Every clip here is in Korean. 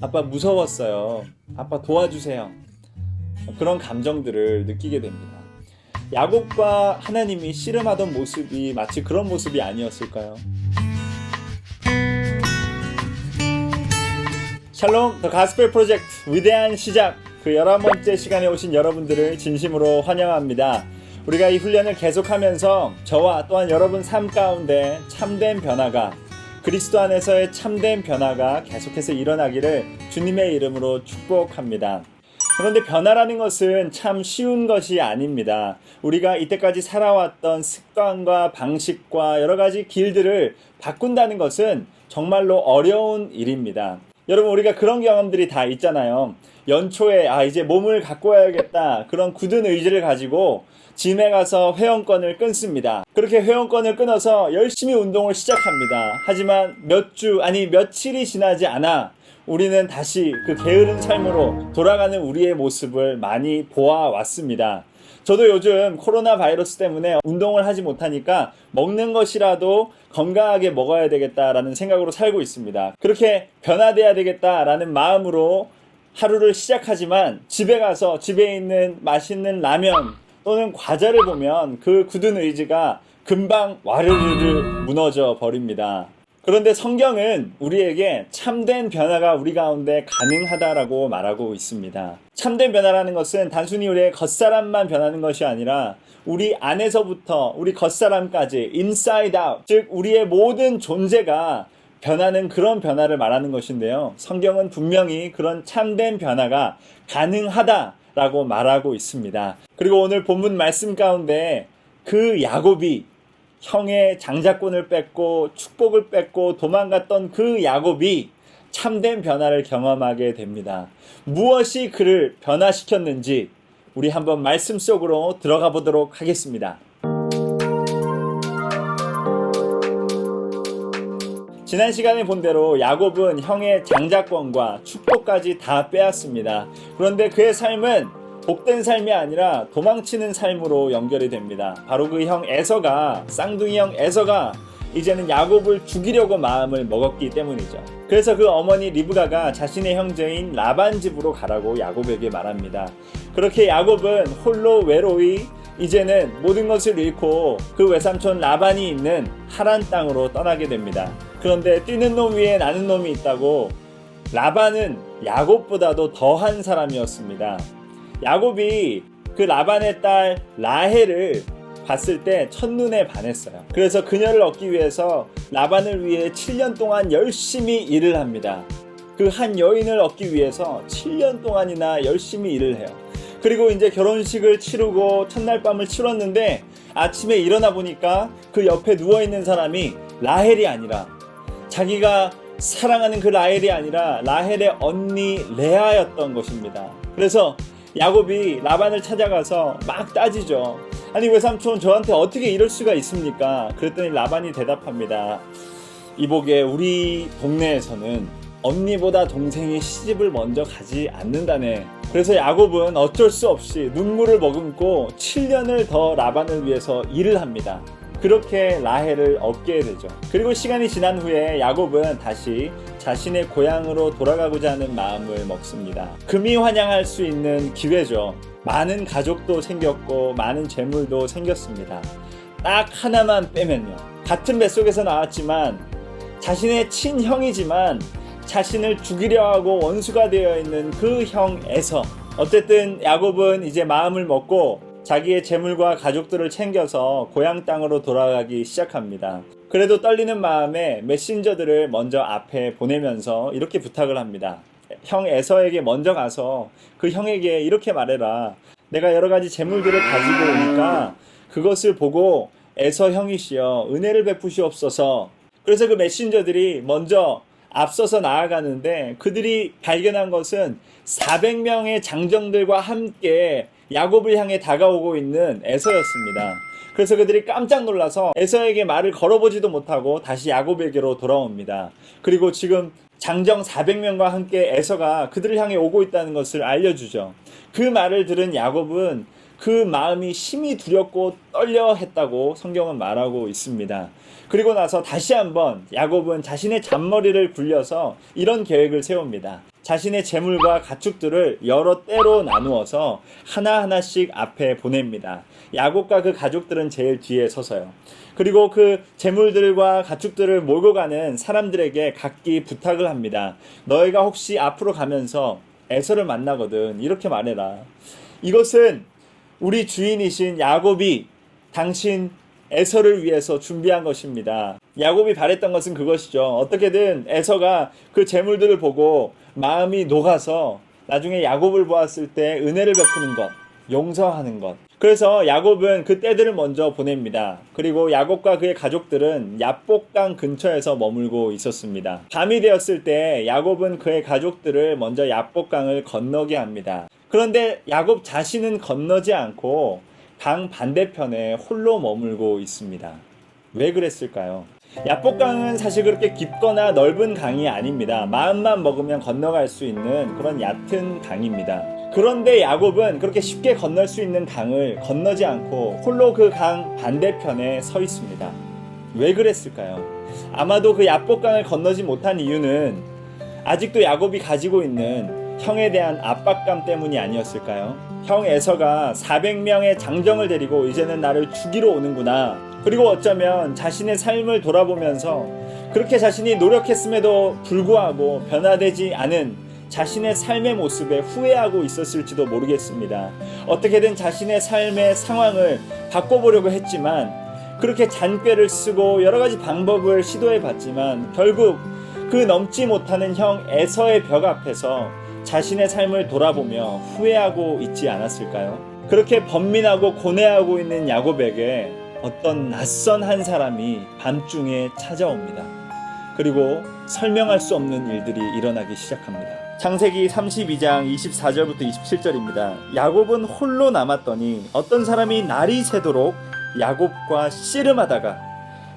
아빠 무서웠어요. 아빠 도와주세요. 그런 감정들을 느끼게 됩니다. 야곱과 하나님이 씨름하던 모습이 마치 그런 모습이 아니었을까요? 샬롬 더 가스펠 프로젝트 위대한 시작, 그 11번째 시간에 오신 여러분들을 진심으로 환영합니다. 우리가 이 훈련을 계속하면서 저와 또한 여러분 삶 가운데 참된 변화가, 그리스도 안에서의 참된 변화가 계속해서 일어나기를 주님의 이름으로 축복합니다. 그런데 변화라는 것은 참 쉬운 것이 아닙니다. 우리가 이때까지 살아왔던 습관과 방식과 여러 가지 길들을 바꾼다는 것은 정말로 어려운 일입니다. 여러분, 우리가 그런 경험들이 다 있잖아요. 연초에 이제 몸을 갖고 와야겠다, 그런 굳은 의지를 가지고 짐에 가서 회원권을 끊습니다. 그렇게 회원권을 끊어서 열심히 운동을 시작합니다. 하지만 며칠이 지나지 않아 우리는 다시 그 게으른 삶으로 돌아가는 우리의 모습을 많이 보아왔습니다. 저도 요즘 코로나 바이러스 때문에 운동을 하지 못하니까 먹는 것이라도 건강하게 먹어야 되겠다라는 생각으로 살고 있습니다. 그렇게 변화돼야 되겠다라는 마음으로 하루를 시작하지만 집에 가서 집에 있는 맛있는 라면 또는 과자를 보면 그 굳은 의지가 금방 와르르르 무너져 버립니다. 그런데 성경은 우리에게 참된 변화가 우리 가운데 가능하다라고 말하고 있습니다. 참된 변화라는 것은 단순히 우리의 겉사람만 변하는 것이 아니라 우리 안에서부터 우리 겉사람까지 inside out, 즉 우리의 모든 존재가 변하는 그런 변화를 말하는 것인데요. 성경은 분명히 그런 참된 변화가 가능하다라고 말하고 있습니다. 그리고 오늘 본문 말씀 가운데 그 야곱이 형의 장자권을 뺏고 축복을 뺏고 도망갔던 그 야곱이 참된 변화를 경험하게 됩니다. 무엇이 그를 변화시켰는지 우리 한번 말씀 속으로 들어가 보도록 하겠습니다. 지난 시간에 본 대로 야곱은 형의 장자권과 축복까지 다 빼앗습니다. 그런데 그의 삶은 복된 삶이 아니라 도망치는 삶으로 연결이 됩니다. 바로 그 형 에서가, 쌍둥이 형 에서가 이제는 야곱을 죽이려고 마음을 먹었기 때문이죠. 그래서 그 어머니 리브가가 자신의 형제인 라반 집으로 가라고 야곱에게 말합니다. 그렇게 야곱은 홀로 외로이 이제는 모든 것을 잃고 그 외삼촌 라반이 있는 하란 땅으로 떠나게 됩니다. 그런데 뛰는 놈 위에 나는 놈이 있다고, 라반은 야곱보다도 더한 사람이었습니다. 야곱이 그 라반의 딸 라헬을 봤을 때 첫눈에 반했어요. 그래서 그녀를 얻기 위해서 라반을 위해 7년 동안 열심히 일을 합니다. 그 한 여인을 얻기 위해서 7년 동안이나 열심히 일을 해요. 그리고 이제 결혼식을 치르고 첫날 밤을 치렀는데 아침에 일어나 보니까 그 옆에 누워있는 사람이 라헬이 아니라, 자기가 사랑하는 그 라헬이 아니라 라헬의 언니 레아였던 것입니다. 그래서 야곱이 라반을 찾아가서 막 따지죠. 아니, 외삼촌, 저한테 어떻게 이럴 수가 있습니까? 그랬더니 라반이 대답합니다. 이보게, 우리 동네에서는 언니보다 동생이 시집을 먼저 가지 않는다네. 그래서 야곱은 어쩔 수 없이 눈물을 머금고 7년을 더 라반을 위해서 일을 합니다. 그렇게 라헬을 얻게 되죠. 그리고 시간이 지난 후에 야곱은 다시 자신의 고향으로 돌아가고자 하는 마음을 먹습니다. 금이 환영할 수 있는 기회죠. 많은 가족도 생겼고 많은 재물도 생겼습니다. 딱 하나만 빼면요, 같은 뱃속에서 나왔지만 자신의 친형이지만 자신을 죽이려 하고 원수가 되어 있는 그 형 에서, 어쨌든 야곱은 이제 마음을 먹고 자기의 재물과 가족들을 챙겨서 고향 땅으로 돌아가기 시작합니다. 그래도 떨리는 마음에 메신저들을 먼저 앞에 보내면서 이렇게 부탁을 합니다. 형 에서에게 먼저 가서 그 형에게 이렇게 말해라. 내가 여러 가지 재물들을 가지고 오니까 그것을 보고 에서 형이시여 은혜를 베푸시옵소서. 그래서 그 메신저들이 먼저 앞서서 나아가는데 그들이 발견한 것은 400명의 장정들과 함께 야곱을 향해 다가오고 있는 에서였습니다. 그래서 그들이 깜짝 놀라서 에서에게 말을 걸어보지도 못하고 다시 야곱에게로 돌아옵니다. 그리고 지금 장정 400명과 함께 에서가 그들을 향해 오고 있다는 것을 알려주죠. 그 말을 들은 야곱은 그 마음이 심히 두렵고 떨려 했다고 성경은 말하고 있습니다. 그리고 나서 다시 한번 야곱은 자신의 잔머리를 굴려서 이런 계획을 세웁니다. 자신의 재물과 가축들을 여러 때로 나누어서 하나하나씩 앞에 보냅니다. 야곱과 그 가족들은 제일 뒤에 서서요. 그리고 그 재물들과 가축들을 몰고 가는 사람들에게 각기 부탁을 합니다. 너희가 혹시 앞으로 가면서 에서를 만나거든 이렇게 말해라. 이것은 우리 주인이신 야곱이 당신 에서를 위해서 준비한 것입니다. 야곱이 바랬던 것은 그것이죠. 어떻게든 에서가 그 재물들을 보고 마음이 녹아서 나중에 야곱을 보았을 때 은혜를 베푸는 것, 용서하는 것. 그래서 야곱은 그 떼들을 먼저 보냅니다. 그리고 야곱과 그의 가족들은 야복강 근처에서 머물고 있었습니다. 밤이 되었을 때 야곱은 그의 가족들을 먼저 야복강을 건너게 합니다. 그런데 야곱 자신은 건너지 않고 강 반대편에 홀로 머물고 있습니다. 왜 그랬을까요? 야복강은 사실 그렇게 깊거나 넓은 강이 아닙니다. 마음만 먹으면 건너갈 수 있는 그런 얕은 강입니다. 그런데 야곱은 그렇게 쉽게 건널 수 있는 강을 건너지 않고 홀로 그 강 반대편에 서 있습니다. 왜 그랬을까요? 아마도 그 야복강을 건너지 못한 이유는 아직도 야곱이 가지고 있는 형에 대한 압박감 때문이 아니었을까요? 형 에서가 400명의 장정을 데리고 이제는 나를 죽이러 오는구나. 그리고 어쩌면 자신의 삶을 돌아보면서 그렇게 자신이 노력했음에도 불구하고 변화되지 않은 자신의 삶의 모습에 후회하고 있었을지도 모르겠습니다. 어떻게든 자신의 삶의 상황을 바꿔보려고 했지만 그렇게 잔꾀를 쓰고 여러 가지 방법을 시도해봤지만 결국 그 넘지 못하는 형 에서의 벽 앞에서 자신의 삶을 돌아보며 후회하고 있지 않았을까요? 그렇게 번민하고 고뇌하고 있는 야곱에게 어떤 낯선 한 사람이 밤중에 찾아옵니다. 그리고 설명할 수 없는 일들이 일어나기 시작합니다. 창세기 32장 24절부터 27절입니다. 야곱은 홀로 남았더니 어떤 사람이 날이 새도록 야곱과 씨름하다가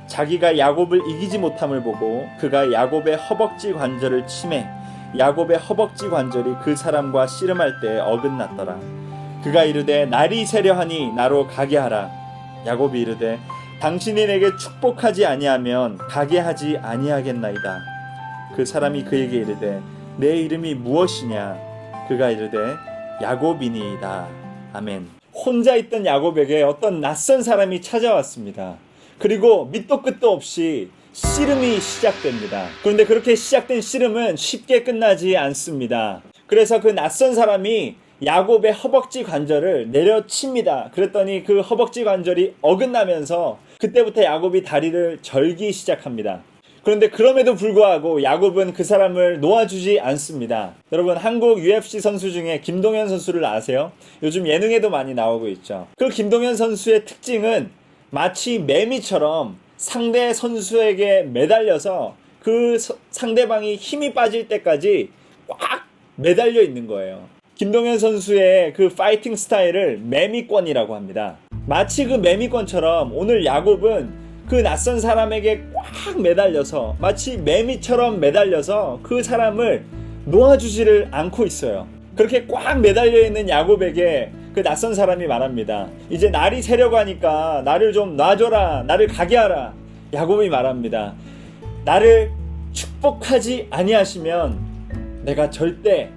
자기가 야곱을 이기지 못함을 보고 그가 야곱의 허벅지 관절을 치매 야곱의 허벅지 관절이 그 사람과 씨름할 때 어긋났더라. 그가 이르되 날이 새려하니 나로 가게 하라. 야곱이 이르되 당신이 내게 축복하지 아니하면 가게 하지 아니하겠나이다. 그 사람이 그에게 이르되 내 이름이 무엇이냐? 그가 이르되 야곱이니이다. 아멘. 혼자 있던 야곱에게 어떤 낯선 사람이 찾아왔습니다. 그리고 밑도 끝도 없이 씨름이 시작됩니다. 그런데 그렇게 시작된 씨름은 쉽게 끝나지 않습니다. 그래서 그 낯선 사람이 야곱의 허벅지 관절을 내려칩니다. 그랬더니 그 허벅지 관절이 어긋나면서 그때부터 야곱이 다리를 절기 시작합니다. 그런데 그럼에도 불구하고 야곱은 그 사람을 놓아주지 않습니다. 여러분, 한국 UFC 선수 중에 김동현 선수를 아세요? 요즘 예능에도 많이 나오고 있죠. 그 김동현 선수의 특징은 마치 매미처럼 상대 선수에게 매달려서 그 상대방이 힘이 빠질 때까지 꽉 매달려 있는 거예요. 김동현 선수의 그 파이팅 스타일을 매미권이라고 합니다. 마치 그 매미권처럼 오늘 야곱은 그 낯선 사람에게 꽉 매달려서 마치 매미처럼 매달려서 그 사람을 놓아주지를 않고 있어요. 그렇게 꽉 매달려 있는 야곱에게 그 낯선 사람이 말합니다. 이제 날이 새려고 하니까 나를 좀 놔줘라. 나를 가게 하라. 야곱이 말합니다. 나를 축복하지 아니하시면 내가 절대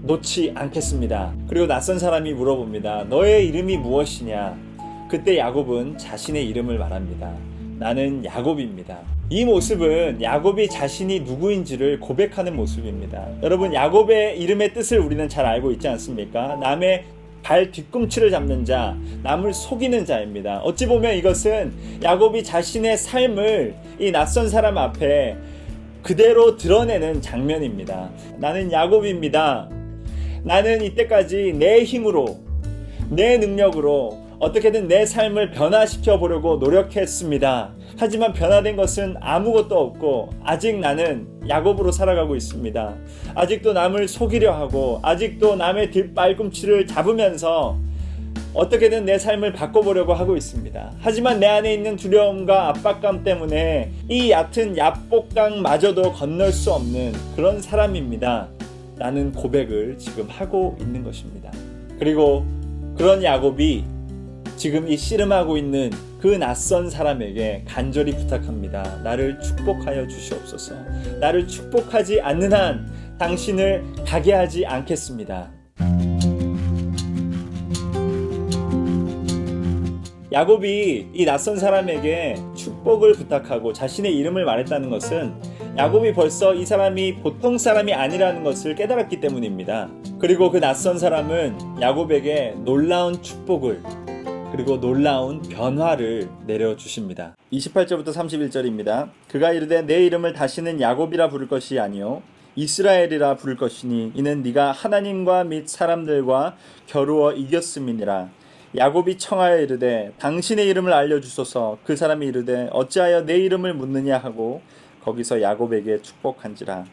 놓지 않겠습니다. 그리고 낯선 사람이 물어봅니다. 너의 이름이 무엇이냐? 그때 야곱은 자신의 이름을 말합니다. 나는 야곱입니다. 이 모습은 야곱이 자신이 누구인지를 고백하는 모습입니다. 여러분, 야곱의 이름의 뜻을 우리는 잘 알고 있지 않습니까? 남의 발 뒤꿈치를 잡는 자, 남을 속이는 자입니다. 어찌 보면 이것은 야곱이 자신의 삶을 이 낯선 사람 앞에 그대로 드러내는 장면입니다. 나는 야곱입니다. 나는 이때까지 내 힘으로, 내 능력으로 어떻게든 내 삶을 변화시켜 보려고 노력했습니다. 하지만 변화된 것은 아무것도 없고 아직 나는 야곱으로 살아가고 있습니다. 아직도 남을 속이려 하고 아직도 남의 뒷발꿈치를 잡으면서 어떻게든 내 삶을 바꿔보려고 하고 있습니다. 하지만 내 안에 있는 두려움과 압박감 때문에 이 얕은 야복강마저도 건널 수 없는 그런 사람입니다. 라는 고백을 지금 하고 있는 것입니다. 그리고 그런 야곱이 지금 이 씨름하고 있는 그 낯선 사람에게 간절히 부탁합니다. 나를 축복하여 주시옵소서. 나를 축복하지 않는 한 당신을 가게 하지 않겠습니다. 야곱이 이 낯선 사람에게 축복을 부탁하고 자신의 이름을 말했다는 것은 야곱이 벌써 이 사람이 보통 사람이 아니라는 것을 깨달았기 때문입니다. 그리고 그 낯선 사람은 야곱에게 놀라운 축복을 그리고 놀라운 변화를 내려주십니다. 28절부터 31절입니다. 그가 이르되 내 이름을 다시는 야곱이라 부를 것이 아니요 이스라엘이라 부를 것이니 이는 네가 하나님과 및 사람들과 겨루어 이겼음이니라. 야곱이 청하여 이르되 당신의 이름을 알려주소서. 그 사람이 이르되 어찌하여 내 이름을 묻느냐 하고 거기서 야곱에게 축복한지라.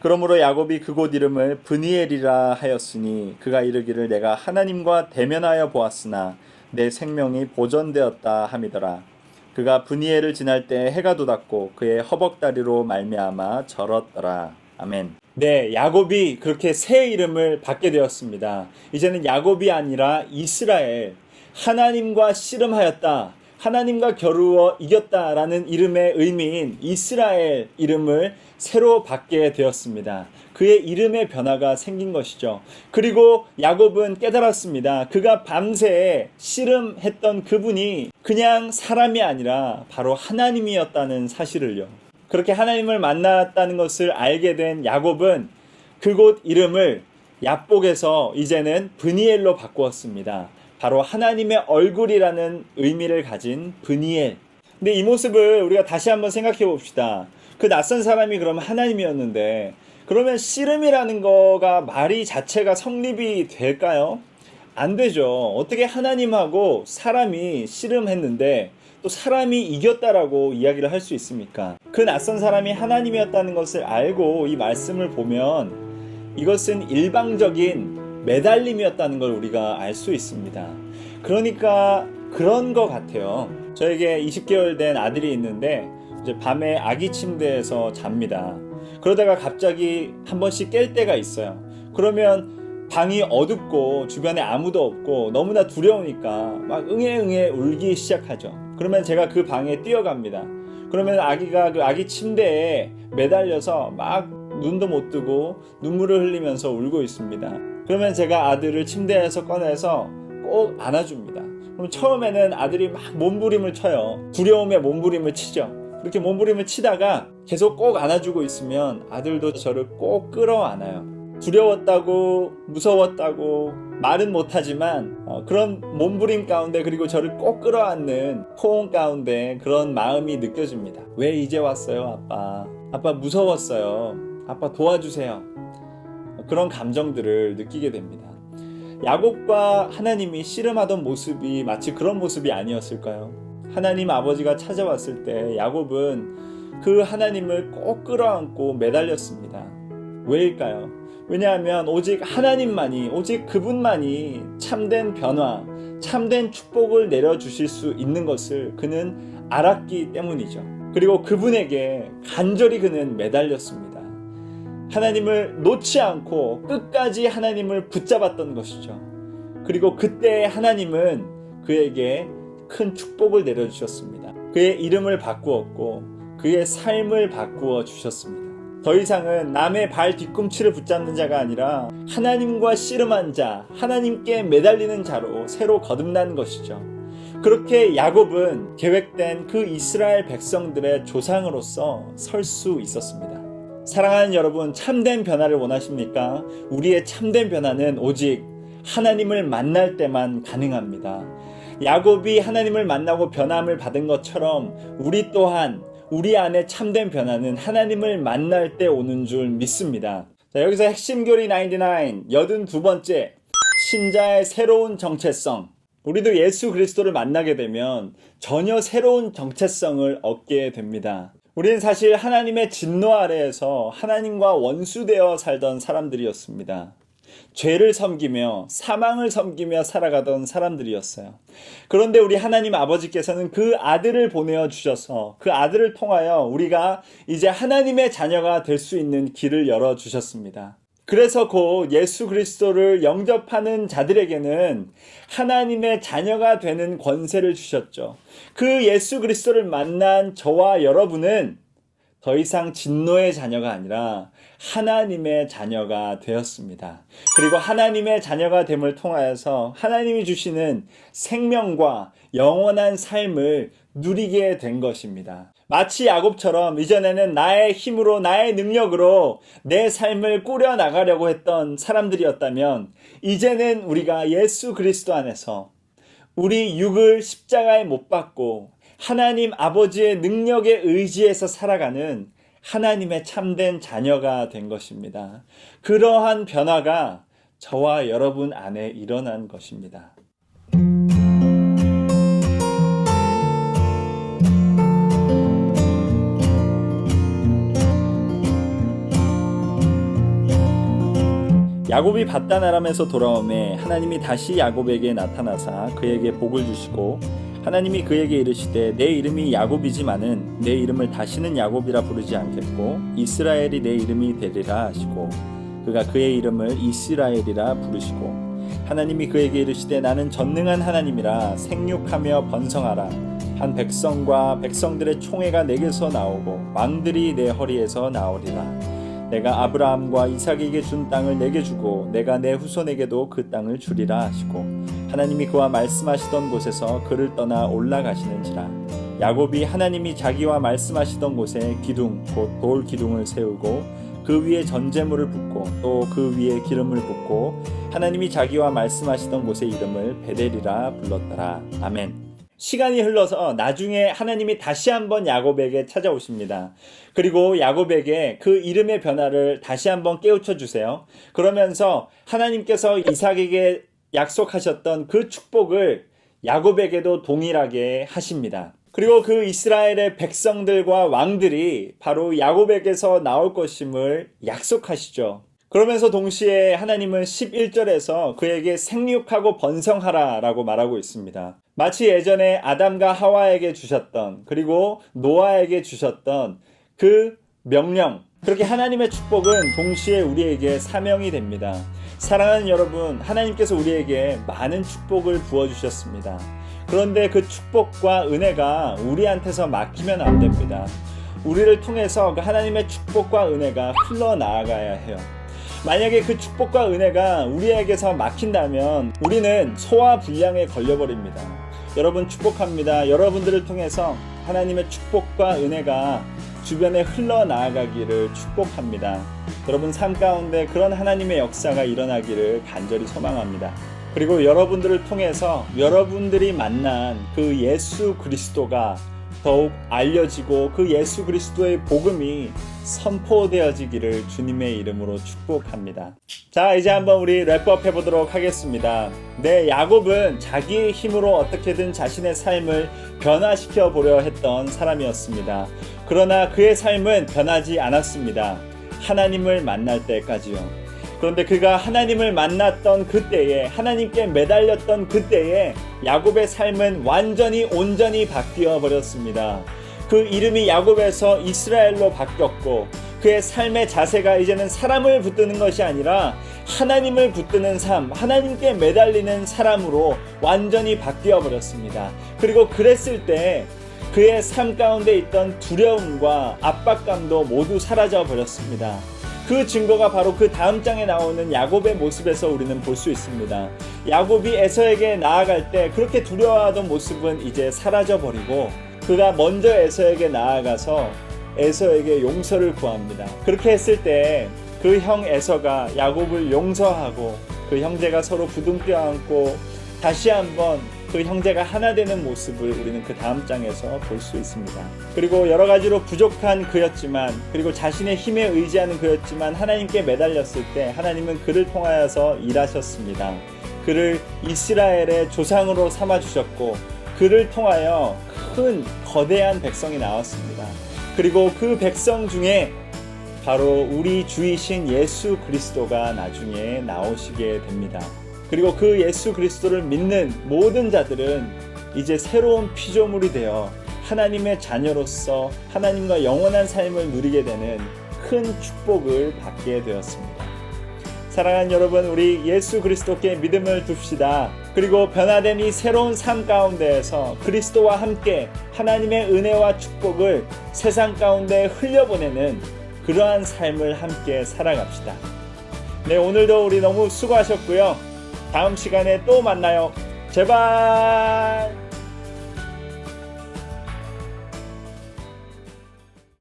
그러므로 야곱이 그곳 이름을 브니엘이라 하였으니 그가 이르기를 내가 하나님과 대면하여 보았으나 내 생명이 보존되었다 함이더라. 그가 브니엘을 지날 때 해가 돋았고 그의 허벅다리로 말미암아 절었더라. 아멘. 네, 야곱이 그렇게 새 이름을 받게 되었습니다. 이제는 야곱이 아니라 이스라엘, 하나님과 씨름하였다, 하나님과 겨루어 이겼다라는 이름의 의미인 이스라엘 이름을 새로 받게 되었습니다. 그의 이름의 변화가 생긴 것이죠. 그리고 야곱은 깨달았습니다. 그가 밤새 씨름했던 그분이 그냥 사람이 아니라 바로 하나님이었다는 사실을요. 그렇게 하나님을 만났다는 것을 알게 된 야곱은 그곳 이름을 야복에서 이제는 브니엘로 바꾸었습니다. 바로 하나님의 얼굴이라는 의미를 가진 브니엘. 근데 이 모습을 우리가 다시 한번 생각해 봅시다. 그 낯선 사람이 그러면 하나님이었는데 그러면 씨름이라는 거가 말이 자체가 성립이 될까요? 안 되죠. 어떻게 하나님하고 사람이 씨름했는데 또 사람이 이겼다라고 이야기를 할 수 있습니까? 그 낯선 사람이 하나님이었다는 것을 알고 이 말씀을 보면 이것은 일방적인 매달림이었다는 걸 우리가 알 수 있습니다. 그러니까 그런 것 같아요. 저에게 20개월 된 아들이 있는데 이제 밤에 아기 침대에서 잡니다. 그러다가 갑자기 한 번씩 깰 때가 있어요. 그러면 방이 어둡고 주변에 아무도 없고 너무나 두려우니까 막 응애응애 울기 시작하죠. 그러면 제가 그 방에 뛰어갑니다. 그러면 아기가 그 아기 침대에 매달려서 막 눈도 못 뜨고 눈물을 흘리면서 울고 있습니다. 그러면 제가 아들을 침대에서 꺼내서 꼭 안아줍니다. 그럼 처음에는 아들이 막 몸부림을 쳐요. 두려움에 몸부림을 치죠. 그렇게 몸부림을 치다가 계속 꼭 안아주고 있으면 아들도 저를 꼭 끌어안아요. 두려웠다고 무서웠다고 말은 못하지만 그런 몸부림 가운데 그리고 저를 꼭 끌어안는 포옹 가운데 그런 마음이 느껴집니다. 왜 이제 왔어요 아빠? 아빠 무서웠어요. 아빠 도와주세요. 그런 감정들을 느끼게 됩니다. 야곱과 하나님이 씨름하던 모습이 마치 그런 모습이 아니었을까요? 하나님 아버지가 찾아왔을 때 야곱은 그 하나님을 꼭 끌어안고 매달렸습니다. 왜일까요? 왜냐하면 오직 하나님만이, 오직 그분만이 참된 변화, 참된 축복을 내려주실 수 있는 것을 그는 알았기 때문이죠. 그리고 그분에게 간절히 그는 매달렸습니다. 하나님을 놓지 않고 끝까지 하나님을 붙잡았던 것이죠. 그리고 그때 하나님은 그에게 큰 축복을 내려주셨습니다. 그의 이름을 바꾸었고 그의 삶을 바꾸어 주셨습니다. 더 이상은 남의 발 뒤꿈치를 붙잡는 자가 아니라 하나님과 씨름한 자, 하나님께 매달리는 자로 새로 거듭난 것이죠. 그렇게 야곱은 계획된 그 이스라엘 백성들의 조상으로서 설 수 있었습니다. 사랑하는 여러분, 참된 변화를 원하십니까? 우리의 참된 변화는 오직 하나님을 만날 때만 가능합니다. 야곱이 하나님을 만나고 변함을 받은 것처럼 우리 또한 우리 안에 참된 변화는 하나님을 만날 때 오는 줄 믿습니다. 자, 여기서 핵심 교리 99, 82번째, 신자의 새로운 정체성. 우리도 예수 그리스도를 만나게 되면 전혀 새로운 정체성을 얻게 됩니다. 우리는 사실 하나님의 진노 아래에서 하나님과 원수되어 살던 사람들이었습니다. 죄를 섬기며 사망을 섬기며 살아가던 사람들이었어요. 그런데 우리 하나님 아버지께서는 그 아들을 보내어 주셔서 그 아들을 통하여 우리가 이제 하나님의 자녀가 될 수 있는 길을 열어 주셨습니다. 그래서 곧 예수 그리스도를 영접하는 자들에게는 하나님의 자녀가 되는 권세를 주셨죠. 그 예수 그리스도를 만난 저와 여러분은 더 이상 진노의 자녀가 아니라 하나님의 자녀가 되었습니다. 그리고 하나님의 자녀가 됨을 통하여서 하나님이 주시는 생명과 영원한 삶을 누리게 된 것입니다. 마치 야곱처럼 이전에는 나의 힘으로 나의 능력으로 내 삶을 꾸려나가려고 했던 사람들이었다면 이제는 우리가 예수 그리스도 안에서 우리 육을 십자가에 못 박고 하나님 아버지의 능력에 의지해서 살아가는 하나님의 참된 자녀가 된 것입니다. 그러한 변화가 저와 여러분 안에 일어난 것입니다. 야곱이 밧단 아람에서 돌아오매 하나님이 다시 야곱에게 나타나사 그에게 복을 주시고 하나님이 그에게 이르시되 내 이름이 야곱이지만은 내 이름을 다시는 야곱이라 부르지 않겠고 이스라엘이 내 이름이 되리라 하시고 그가 그의 이름을 이스라엘이라 부르시고 하나님이 그에게 이르시되 나는 전능한 하나님이라 생육하며 번성하라 한 백성과 백성들의 총회가 내게서 나오고 왕들이 내 허리에서 나오리라 내가 아브라함과 이삭에게 준 땅을 내게 주고 내가 내 후손에게도 그 땅을 주리라 하시고 하나님이 그와 말씀하시던 곳에서 그를 떠나 올라가시는지라 야곱이 하나님이 자기와 말씀하시던 곳에 기둥 곧 돌 기둥을 세우고 그 위에 전제물을 붓고 또 그 위에 기름을 붓고 하나님이 자기와 말씀하시던 곳의 이름을 베델이라 불렀더라. 아멘. 시간이 흘러서 나중에 하나님이 다시 한번 야곱에게 찾아오십니다. 그리고 야곱에게 그 이름의 변화를 다시 한번 깨우쳐 주세요. 그러면서 하나님께서 이삭에게 약속하셨던 그 축복을 야곱에게도 동일하게 하십니다. 그리고 그 이스라엘의 백성들과 왕들이 바로 야곱에게서 나올 것임을 약속하시죠. 그러면서 동시에 하나님은 11절에서 그에게 생육하고 번성하라 라고 말하고 있습니다. 마치 예전에 아담과 하와에게 주셨던 그리고 노아에게 주셨던 그 명령, 그렇게 하나님의 축복은 동시에 우리에게 사명이 됩니다. 사랑하는 여러분, 하나님께서 우리에게 많은 축복을 부어주셨습니다. 그런데 그 축복과 은혜가 우리한테서 막히면 안 됩니다. 우리를 통해서 그 하나님의 축복과 은혜가 흘러나가야 해요. 만약에 그 축복과 은혜가 우리에게서 막힌다면 우리는 소화불량에 걸려버립니다. 여러분 축복합니다. 여러분들을 통해서 하나님의 축복과 은혜가 주변에 흘러나가기를 축복합니다. 여러분 삶 가운데 그런 하나님의 역사가 일어나기를 간절히 소망합니다. 그리고 여러분들을 통해서 여러분들이 만난 그 예수 그리스도가 더욱 알려지고 그 예수 그리스도의 복음이 선포되어지기를 주님의 이름으로 축복합니다. 자, 이제 한번 우리 랩업 해보도록 하겠습니다. 네, 야곱은 자기의 힘으로 어떻게든 자신의 삶을 변화시켜 보려 했던 사람이었습니다. 그러나 그의 삶은 변하지 않았습니다. 하나님을 만날 때까지요. 그런데 그가 하나님을 만났던 그때에, 하나님께 매달렸던 그때에 야곱의 삶은 완전히 온전히 바뀌어 버렸습니다. 그 이름이 야곱에서 이스라엘로 바뀌었고 그의 삶의 자세가 이제는 사람을 붙드는 것이 아니라 하나님을 붙드는 삶, 하나님께 매달리는 사람으로 완전히 바뀌어 버렸습니다. 그리고 그랬을 때 그의 삶 가운데 있던 두려움과 압박감도 모두 사라져 버렸습니다. 그 증거가 바로 그 다음 장에 나오는 야곱의 모습에서 우리는 볼 수 있습니다. 야곱이 에서에게 나아갈 때 그렇게 두려워하던 모습은 이제 사라져버리고 그가 먼저 에서에게 나아가서 에서에게 용서를 구합니다. 그렇게 했을 때 그 형 에서가 야곱을 용서하고 그 형제가 서로 부둥켜 안고 다시 한번 그 형제가 하나 되는 모습을 우리는 그 다음 장에서 볼 수 있습니다. 그리고 여러 가지로 부족한 그였지만, 그리고 자신의 힘에 의지하는 그였지만 하나님께 매달렸을 때 하나님은 그를 통하여서 일하셨습니다. 그를 이스라엘의 조상으로 삼아주셨고 그를 통하여 큰 거대한 백성이 나왔습니다. 그리고 그 백성 중에 바로 우리 주이신 예수 그리스도가 나중에 나오시게 됩니다. 그리고 그 예수 그리스도를 믿는 모든 자들은 이제 새로운 피조물이 되어 하나님의 자녀로서 하나님과 영원한 삶을 누리게 되는 큰 축복을 받게 되었습니다. 사랑하는 여러분, 우리 예수 그리스도께 믿음을 둡시다. 그리고 변화된 이 새로운 삶 가운데에서 그리스도와 함께 하나님의 은혜와 축복을 세상 가운데 흘려보내는 그러한 삶을 함께 살아갑시다. 네, 오늘도 우리 너무 수고하셨고요. 다음 시간에 또 만나요. 제발.